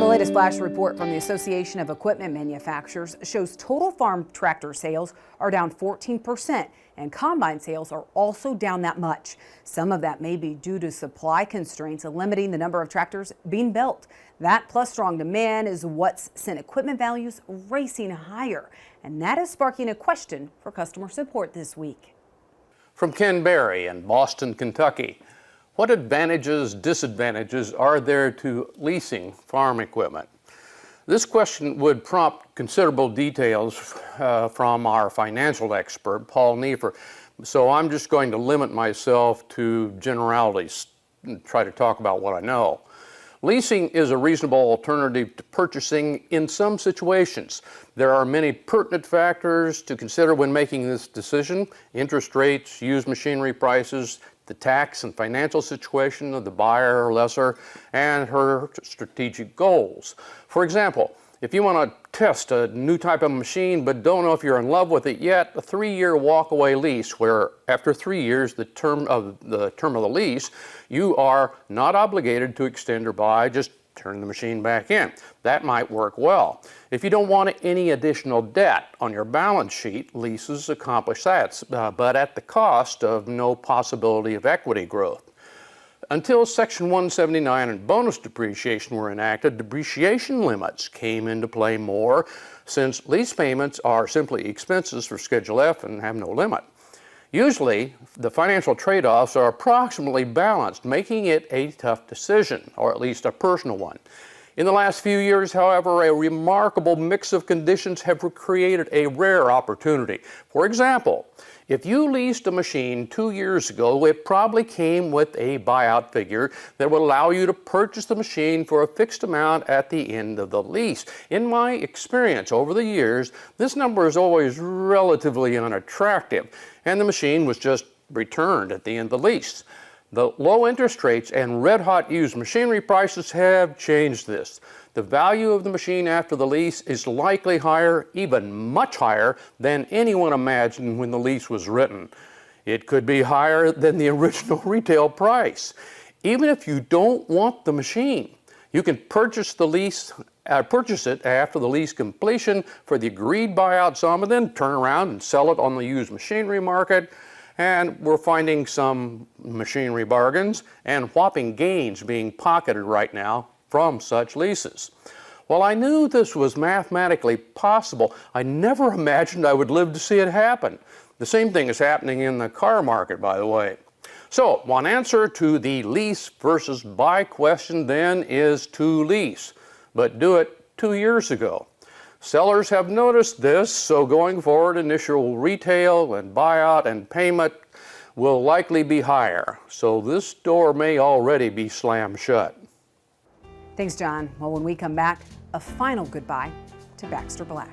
The latest flash report from the Association of Equipment Manufacturers shows total farm tractor sales are down 14%, and combine sales are also down that much. Some of that may be due to supply constraints limiting the number of tractors being built. That plus strong demand is what's sent equipment values racing higher, and that is sparking a question for customer support this week. From Ken Berry in Boston, Kentucky. What advantages, disadvantages are there to leasing farm equipment? This question would prompt considerable details from our financial expert, Paul Neiffer. So I'm just going to limit myself to generalities and try to talk about what I know. Leasing is a reasonable alternative to purchasing in some situations. There are many pertinent factors to consider when making this decision: interest rates, used machinery prices, the tax and financial situation of the buyer or lessor, and her strategic goals. For example, if you want to test a new type of machine but don't know if you're in love with it yet, a 3-year walkaway lease where after 3 years, the term of the lease, you are not obligated to extend or buy, just turn the machine back in. That might work well. If you don't want any additional debt on your balance sheet, leases accomplish that, but at the cost of no possibility of equity growth. Until Section 179 and bonus depreciation were enacted, depreciation limits came into play more, since lease payments are simply expenses for Schedule F and have no limit. Usually, the financial trade-offs are approximately balanced, making it a tough decision, or at least a personal one. In the last few years, however, a remarkable mix of conditions have created a rare opportunity. For example, if you leased a machine 2 years ago, it probably came with a buyout figure that would allow you to purchase the machine for a fixed amount at the end of the lease. In my experience over the years, this number is always relatively unattractive, and the machine was just returned at the end of the lease. The low interest rates and red-hot used machinery prices have changed this. The value of the machine after the lease is likely higher, even much higher, than anyone imagined when the lease was written. It could be higher than the original retail price. Even if you don't want the machine, you can purchase it after the lease completion for the agreed buyout sum and then turn around and sell it on the used machinery market. And we're finding some machinery bargains and whopping gains being pocketed right now from such leases. While I knew this was mathematically possible, I never imagined I would live to see it happen. The same thing is happening in the car market, by the way. So, one answer to the lease versus buy question then is to lease, but do it 2 years ago. Sellers have noticed this, so going forward, initial retail and buyout and payment will likely be higher. So this door may already be slammed shut. Thanks, John. Well, when we come back, a final goodbye to Baxter Black.